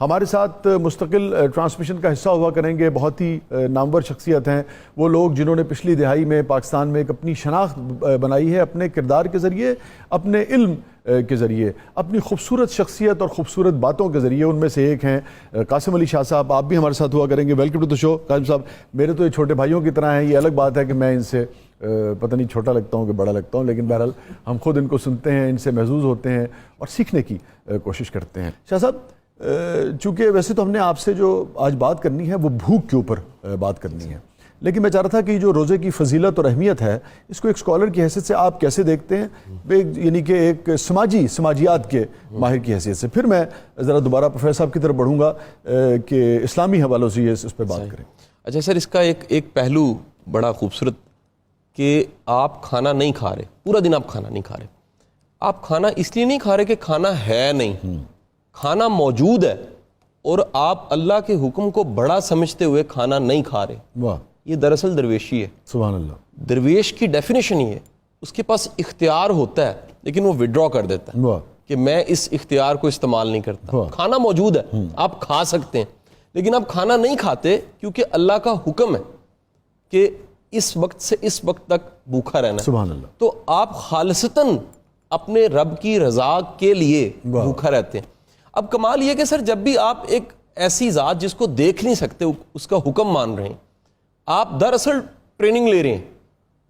ہمارے ساتھ مستقل ٹرانسمیشن کا حصہ ہوا کریں گے بہت ہی نامور شخصیت ہیں وہ لوگ جنہوں نے پچھلی دہائی میں پاکستان میں ایک اپنی شناخت بنائی ہے اپنے کردار کے ذریعے، اپنے علم کے ذریعے، اپنی خوبصورت شخصیت اور خوبصورت باتوں کے ذریعے۔ ان میں سے ایک ہیں قاسم علی شاہ صاحب، آپ بھی ہمارے ساتھ ہوا کریں گے۔ ویلکم ٹو دی شو قاسم صاحب۔ میرے تو یہ چھوٹے بھائیوں کی طرح ہیں، یہ الگ بات ہے کہ میں ان سے پتہ نہیں چھوٹا لگتا ہوں کہ بڑا لگتا ہوں، لیکن بہرحال ہم خود ان کو سنتے ہیں، ان سے محظوظ ہوتے ہیں اور سیکھنے کی کوشش کرتے ہیں۔ شاہ صاحب، چونکہ ویسے تو ہم نے آپ سے جو آج بات کرنی ہے وہ بھوک کے اوپر بات کرنی ہے، لیکن میں چاہ رہا تھا کہ جو روزے کی فضیلت اور اہمیت ہے اس کو ایک اسکالر کی حیثیت سے آپ کیسے دیکھتے ہیں، یعنی کہ ایک سماجیات کے ماہر کی حیثیت سے۔ پھر میں ذرا دوبارہ پروفیسر صاحب کی طرف بڑھوں گا کہ اسلامی حوالوں سے اس پہ بات کریں۔ اچھا سر، اس کا ایک پہلو بڑا خوبصورت کہ آپ کھانا نہیں کھا رہے، پورا دن آپ کھانا نہیں کھا رہے، آپ کھانا اس لیے نہیں کھا رہے کہ کھانا ہے نہیں، کھانا موجود ہے اور آپ اللہ کے حکم کو بڑا سمجھتے ہوئے کھانا نہیں کھا رہے۔ واہ، یہ دراصل درویشی ہے۔ سبحان اللہ۔ درویش کی ڈیفینیشن یہ ہے، اس کے پاس اختیار ہوتا ہے لیکن وہ وڈرا کر دیتا ہے واہ، کہ میں اس اختیار کو استعمال نہیں کرتا۔ کھانا موجود ہے، آپ کھا سکتے ہیں، لیکن آپ کھانا نہیں کھاتے کیونکہ اللہ کا حکم ہے کہ اس وقت سے اس وقت تک بھوکا رہنا ہے۔ سبحان اللہ۔ تو آپ خالصتاً اپنے رب کی رضا کے لیے بھوکا رہتے ہیں۔ اب کمال یہ کہ سر جب بھی آپ ایک ایسی ذات جس کو دیکھ نہیں سکتے اس کا حکم مان رہے ہیں، آپ دراصل ٹریننگ لے رہے ہیں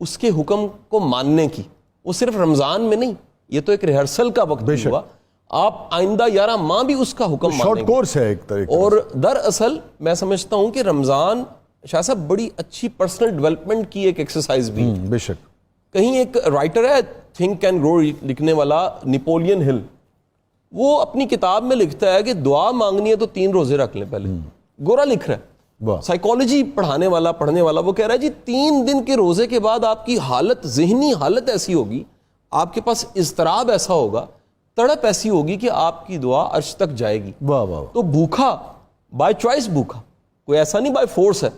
اس کے حکم کو ماننے کی، وہ صرف رمضان میں نہیں، یہ تو ایک ریہرسل کا وقت ہوا، آپ آئندہ 11 ماہ بھی اس کا حکم شارٹ کورس ہے ایک طرح۔ اور دراصل میں سمجھتا ہوں کہ رمضان شاہ صاحب بڑی اچھی پرسنل ڈیولپمنٹ کی ایک ایکسرسائز بھی ہے۔ بے شک۔ کہیں ایک رائٹر ہے تھنک اینڈ گرو لکھنے والا، نیپولین ہل، وہ اپنی کتاب میں لکھتا ہے کہ دعا مانگنی ہے تو 3 روزے رکھ لیں پہلے۔ گورا لکھ رہا ہے، سائیکالوجی پڑھنے والا وہ کہہ رہا ہے جی 3 دن کے روزے کے بعد آپ کی حالت، ذہنی حالت ایسی ہوگی، آپ کے پاس اضطراب ایسا ہوگا، تڑپ ایسی ہوگی کہ آپ کی دعا عرش تک جائے گی۔ واہ واہ۔ تو بھوکا بائی چوائس، بھوکا کوئی ایسا نہیں بائی فورس ہے،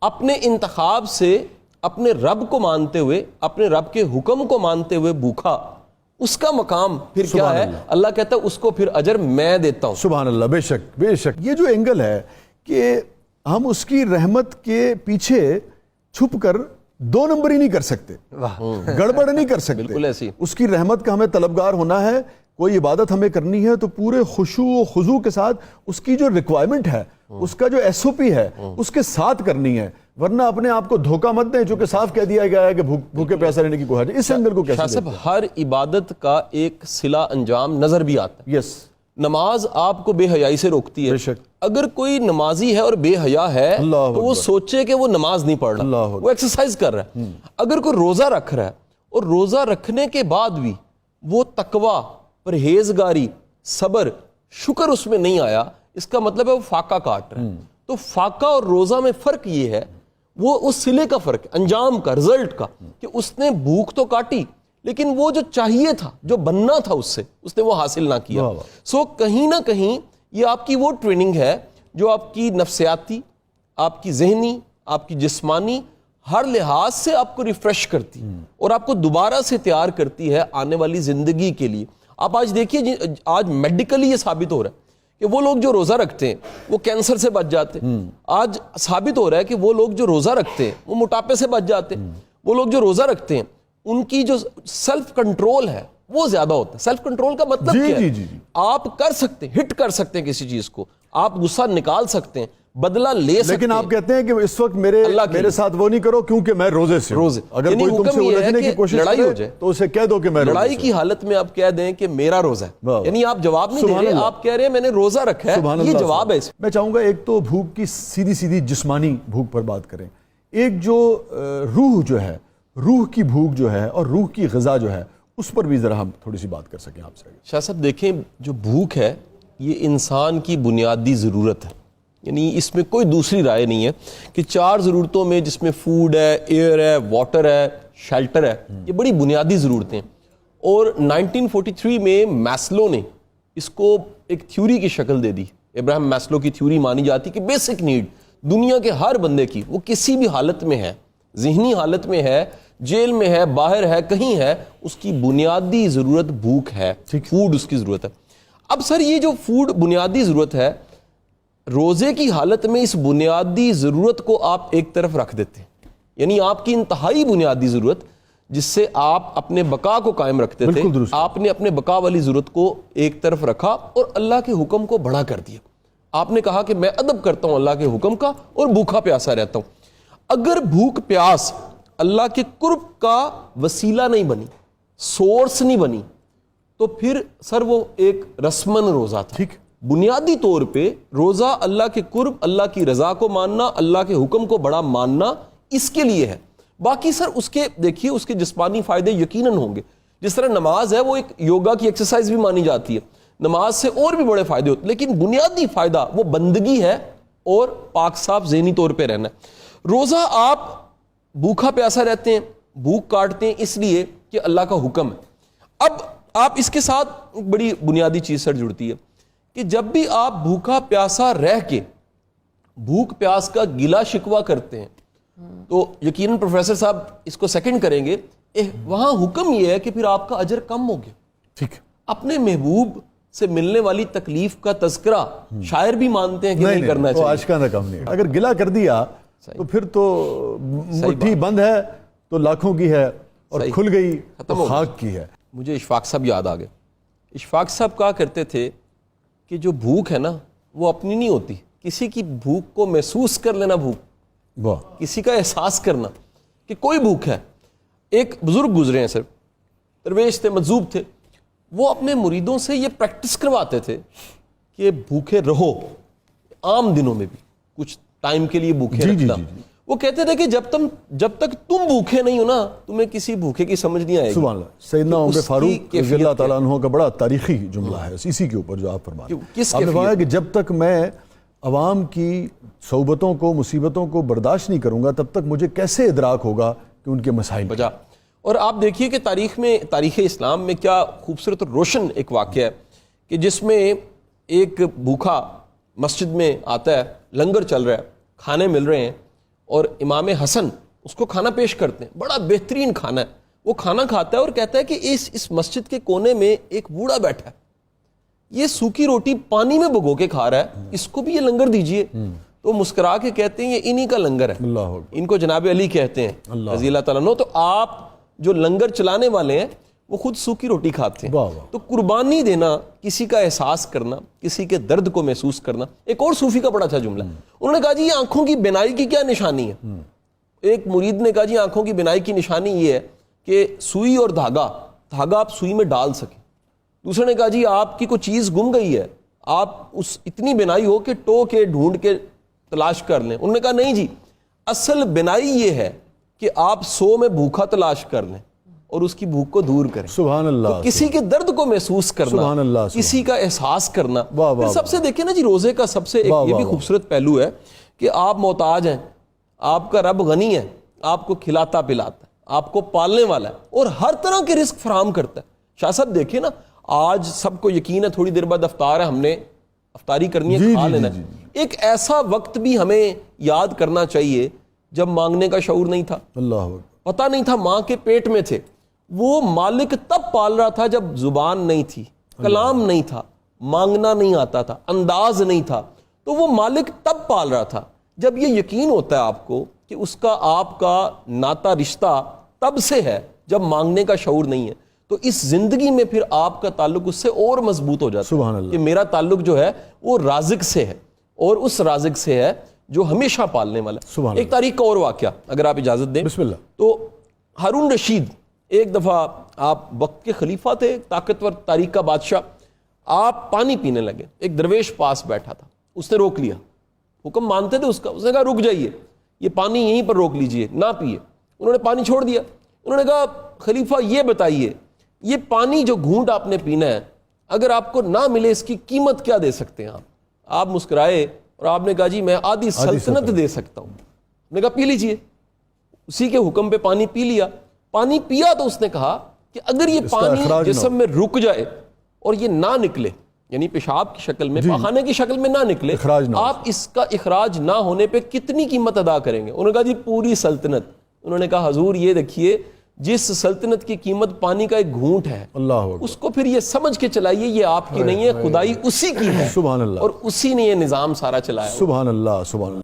اپنے انتخاب سے اپنے رب کو مانتے ہوئے، اپنے رب کے حکم کو مانتے ہوئے بھوکا، اس کا مقام پھر کیا ہے؟ اللہ کہتا ہے اس کو پھر اجر میں دیتا ہوں۔ سبحان اللہ۔ بے شک بے شک۔ یہ جو اینگل ہے کہ ہم اس کی رحمت کے پیچھے چھپ کر 2 نمبر ہی نہیں کر سکتے، گڑبڑ نہیں کر سکتے، بالکل ایسی۔ اس کی رحمت کا ہمیں طلبگار ہونا ہے، کوئی عبادت ہمیں کرنی ہے تو پورے خشوع و خضوع کے ساتھ اس کی جو ریکوائرمنٹ ہے، اس کا جو SOP ہے اس کے ساتھ کرنی ہے، ورنہ اپنے آپ کو دھوکہ مت دیں، جو کہ صاف کہہ دیا گیا ہے کہ بھوکے پیاسے رہنے کی کوئی حاجت۔ اس اینگل کو کیسے شاہ صاحب ہر عبادت کا ایک صلہ انجام نظر بھی آتا ہے۔ یس، نماز آپ کو بے حیائی سے روکتی ہے۔ بے شک۔ اگر کوئی نمازی ہے اور بے حیا ہے تو وہ سوچے کہ وہ نماز نہیں پڑھ رہا، وہ ایکسرسائز کر رہا ہے۔ اگر کوئی روزہ رکھ رہا ہے اور روزہ رکھنے کے بعد بھی وہ تقوی، پرہیزگاری، صبر، شکر اس میں نہیں آیا، اس کا مطلب ہے وہ فاقہ کاٹ رہا ہے۔ تو فاقہ اور روزہ میں فرق یہ ہے، وہ اس صلے کا فرق ہے، انجام کا، رزلٹ کا، کہ اس نے بھوک تو کاٹی لیکن وہ جو چاہیے تھا، جو بننا تھا اس سے، اس نے وہ حاصل نہ کیا۔ سو کہیں نہ کہیں یہ آپ کی وہ ٹریننگ ہے جو آپ کی نفسیاتی، آپ کی ذہنی، آپ کی جسمانی ہر لحاظ سے آپ کو ریفریش کرتی اور آپ کو دوبارہ سے تیار کرتی ہے آنے والی زندگی کے لیے۔ آپ آج دیکھیے، آج میڈیکلی یہ ثابت ہو رہا ہے کہ وہ لوگ جو روزہ رکھتے ہیں وہ کینسر سے بچ جاتے ہیں۔ آج ثابت ہو رہا ہے کہ وہ لوگ جو روزہ رکھتے ہیں وہ موٹاپے سے بچ جاتے ہیں۔ وہ لوگ جو روزہ رکھتے ہیں ان کی جو سیلف کنٹرول ہے وہ زیادہ ہوتا ہے۔ سیلف کنٹرول کا مطلب کیا ہے؟ آپ کر سکتے ہیں، ہٹ کر سکتے ہیں کسی چیز کو، آپ غصہ نکال سکتے ہیں، بدلہ لے سکتے ہیں، لیکن آپ کہتے ہیں کہ اس وقت میرے ساتھ وہ نہیں کرو کیونکہ میں روزے سے ہوں۔ اگر کوئی تم سے الجھنے کی کوشش کرے تو اسے کہہ دو کہ میں لڑائی کی حالت میں آپ کہہ دیں کہ میرا روزہ ہے، یعنی آپ جواب نہیں دے رہے، آپ کہہ رہے ہیں میں نے روزہ رکھا ہے، یہ جواب ہے۔ میں چاہوں گا ایک تو بھوک کی سیدھی جسمانی بھوک پر بات کریں، ایک جو روح جو ہے، روح کی بھوک جو ہے اور روح کی غذا جو ہے، اس پر بھی ذرا ہم تھوڑی سی بات کر سکیں آپ سے۔ شاہ صاحب دیکھیں، جو بھوک ہے یہ انسان کی بنیادی ضرورت ہے، یعنی اس میں کوئی دوسری رائے نہیں ہے کہ 4 ضرورتوں میں، جس میں فوڈ ہے، ایئر ہے، واٹر ہے، شیلٹر ہے، یہ بڑی بنیادی ضرورتیں۔ اور 1943 میں میسلو نے اس کو ایک تھیوری کی شکل دے دی۔ ابراہم میسلو کی تھیوری مانی جاتی کہ بیسک نیڈ دنیا کے ہر بندے کی، وہ کسی بھی حالت میں ہے، ذہنی حالت میں ہے، جیل میں ہے، باہر ہے، کہیں ہے، اس کی بنیادی ضرورت بھوک ہے، فوڈ اس کی ضرورت ہے۔ اب سر یہ جو فوڈ بنیادی ضرورت ہے، روزے کی حالت میں اس بنیادی ضرورت کو آپ ایک طرف رکھ دیتے ہیں، یعنی آپ کی انتہائی بنیادی ضرورت جس سے آپ اپنے بقا کو قائم رکھتے تھے، آپ نے اپنے بقا والی ضرورت کو ایک طرف رکھا اور اللہ کے حکم کو بڑا کر دیا۔ آپ نے کہا کہ میں ادب کرتا ہوں اللہ کے حکم کا اور بھوکا پیاسا رہتا ہوں۔ اگر بھوک پیاس اللہ کے قرب کا وسیلہ نہیں بنی، سورس نہیں بنی، تو پھر سر وہ ایک رسمن روزہ تھا۔ ٹھیک، بنیادی طور پہ روزہ اللہ کے قرب، اللہ کی رضا کو ماننا، اللہ کے حکم کو بڑا ماننا، اس کے لیے ہے۔ باقی سر اس کے دیکھیے اس کے جسمانی فائدے یقیناً ہوں گے، جس طرح نماز ہے وہ ایک یوگا کی ایکسرسائز بھی مانی جاتی ہے، نماز سے اور بھی بڑے فائدے ہوتے ہیں، لیکن بنیادی فائدہ وہ بندگی ہے اور پاک صاف ذہنی طور پہ رہنا ہے۔ روزہ آپ بھوکا پیاسا رہتے ہیں، بھوک کاٹتے ہیں اس لیے کہ اللہ کا حکم ہے۔ اب آپ اس کے ساتھ ایک بڑی بنیادی چیز سر جڑتی ہے کہ جب بھی آپ بھوکا پیاسا رہ کے بھوک پیاس کا گلا شکوہ کرتے ہیں تو یقیناً پروفیسر صاحب اس کو سیکنڈ کریں گے، وہاں حکم یہ ہے کہ پھر آپ کا اجر کم ہو گیا۔ ٹھیک، اپنے محبوب سے ملنے والی تکلیف کا تذکرہ شاعر بھی مانتے ہیں کہ نہیں کرنا چاہیے۔ عاشقانہ کم نہیں، اگر گلا کر دیا تو پھر تو مٹھی بند ہے تو لاکھوں کی ہے، اور کھل گئی تو خاک کی ہے۔ مجھے اشفاق صاحب یاد آ گئے۔ اشفاق صاحب کہا کرتے تھے کہ جو بھوک ہے نا وہ اپنی نہیں ہوتی، کسی کی بھوک کو محسوس کر لینا، بھوک واہ، کسی کا احساس کرنا کہ کوئی بھوک ہے۔ ایک بزرگ گزرے ہیں سر، درویش تھے، مجذوب تھے، وہ اپنے مریدوں سے یہ پریکٹس کرواتے تھے کہ بھوکے رہو، عام دنوں میں بھی کچھ ٹائم کے لیے بھوکے رکھنا۔ وہ کہتے تھے کہ جب تک تم بھوکے نہیں ہو نا تمہیں کسی بھوکے کی سمجھ نہیں آئے گی۔ سبحان اللہ، سیدنا عمر فاروق رضی اللہ تعالیٰ عنہ کا بڑا تاریخی جملہ ہے اسی کے اوپر جو آپ فرما رہے ہیں۔ آپ نے فرمایا کہ جب تک میں عوام کی صحبتوں کو، مصیبتوں کو برداشت نہیں کروں گا تب تک مجھے کیسے ادراک ہوگا کہ ان کے مسائل بجا۔ اور آپ دیکھیے کہ تاریخ اسلام میں کیا خوبصورت اور روشن ایک واقعہ ہے کہ جس میں ایک بھوکا مسجد میں آتا ہے، لنگر چل رہا ہے، کھانے مل رہے ہیں، اور امام حسن اس کو کھانا پیش کرتے ہیں، بڑا بہترین کھانا ہے۔ وہ کھانا کھاتا ہے اور کہتا ہے کہ اس مسجد کے کونے میں ایک بوڑھا بیٹھا ہے، یہ سوکھی روٹی پانی میں بھگو کے کھا رہا ہے، اس کو بھی یہ لنگر دیجئے۔ تو مسکرا کے کہتے ہیں یہ انہی کا لنگر ہے، ان کو جناب علی کہتے ہیں رضی اللہ تعالیٰ عنہ۔ تو آپ جو لنگر چلانے والے ہیں وہ خود سوکھی روٹی کھاتے ہیں۔ تو قربانی دینا، کسی کا احساس کرنا، کسی کے درد کو محسوس کرنا۔ ایک اور صوفی کا بڑا اچھا جملہ، انہوں نے کہا جی یہ آنکھوں کی بینائی کی کیا نشانی ہے؟ ایک مرید نے کہا جی آنکھوں کی بینائی کی نشانی یہ ہے کہ سوئی اور دھاگا آپ سوئی میں ڈال سکیں۔ دوسرے نے کہا جی آپ کی کوئی چیز گم گئی ہے، آپ اس اتنی بینائی ہو کہ ٹو کے ڈھونڈ کے تلاش کر لیں۔ انہوں نے کہا نہیں جی، اصل بینائی یہ ہے کہ آپ 100 میں بھوکا تلاش کر لیں اور اس کی بھوک کو دور کریں۔ سبحان اللہ، تو کسی کے درد کو محسوس کرنا، سبحان اللہ، کسی کا احساس کرنا۔ پھر سب سے دیکھیں نا جی، روزے کا سب سے ایک یہ بھی خوبصورت پہلو ہے کہ آپ محتاج ہیں، آپ کا رب غنی ہے، آپ کو کھلاتا پلاتا ہے، آپ کو پالنے والا ہے اور ہر طرح کے رزق فراہم کرتا ہے۔ شاہ صاحب دیکھیں نا، آج سب کو یقین ہے تھوڑی دیر بعد افطار ہے، ہم نے افطاری کرنی ہے، کھا لینا ہے۔ ایک ایسا وقت بھی ہمیں یاد کرنا چاہیے جب مانگنے کا شعور نہیں تھا، اللہ پتہ نہیں تھا، ماں کے پیٹ میں تھے، وہ مالک تب پال رہا تھا جب زبان نہیں تھی، کلام نہیں تھا، مانگنا نہیں آتا تھا، انداز نہیں تھا، تو وہ مالک تب پال رہا تھا۔ جب یہ یقین ہوتا ہے آپ کو کہ اس کا آپ کا ناتا رشتہ تب سے ہے جب مانگنے کا شعور نہیں ہے، تو اس زندگی میں پھر آپ کا تعلق اس سے اور مضبوط ہو جاتا ہے کہ میرا تعلق جو ہے وہ رازق سے ہے، اور اس رازق سے ہے جو ہمیشہ پالنے والا ہے۔ ایک تاریخ کا اور واقعہ اگر آپ اجازت دیں، بسم اللہ۔ تو ہارون رشید ایک دفعہ، آپ وقت کے خلیفہ تھے، طاقتور تاریخ کا بادشاہ، آپ پانی پینے لگے، ایک درویش پاس بیٹھا تھا، اس نے روک لیا، حکم مانتے تھے اس کا، اس نے کہا رک جائیے، یہ پانی یہیں پر روک لیجئے، نہ پیئے۔ انہوں نے پانی چھوڑ دیا۔ انہوں نے کہا خلیفہ یہ بتائیے، یہ پانی جو گھونٹ آپ نے پینا ہے اگر آپ کو نہ ملے اس کی قیمت کیا دے سکتے ہیں آپ مسکرائے اور آپ نے کہا جی میں آدھی سلطنت دے سکتا ہوں۔ نے کہا پی لیجئے۔ اسی کے حکم پہ پانی پی لیا۔ پانی پیا تو اس نے کہا کہ اگر یہ پانی جسم میں رک جائے اور یہ نہ نکلے، یعنی پیشاب کی شکل میں، پاخانے کی شکل میں نہ نکلے، آپ اس کا اخراج نہ ہونے پہ کتنی قیمت ادا کریں گے؟ انہوں نے کہا جی پوری سلطنت۔ انہوں نے کہا حضور یہ دیکھیے جس سلطنت کی قیمت پانی کا ایک گھونٹ ہے، اللہ اکبر، اس کو پھر یہ سمجھ کے چلائیے یہ آپ کی نہیں ہے، خدائی اسی کی ہے، سبحان اللہ، اور اسی نے یہ نظام سارا چلایا۔ سبحان اللہ، سبحان اللہ۔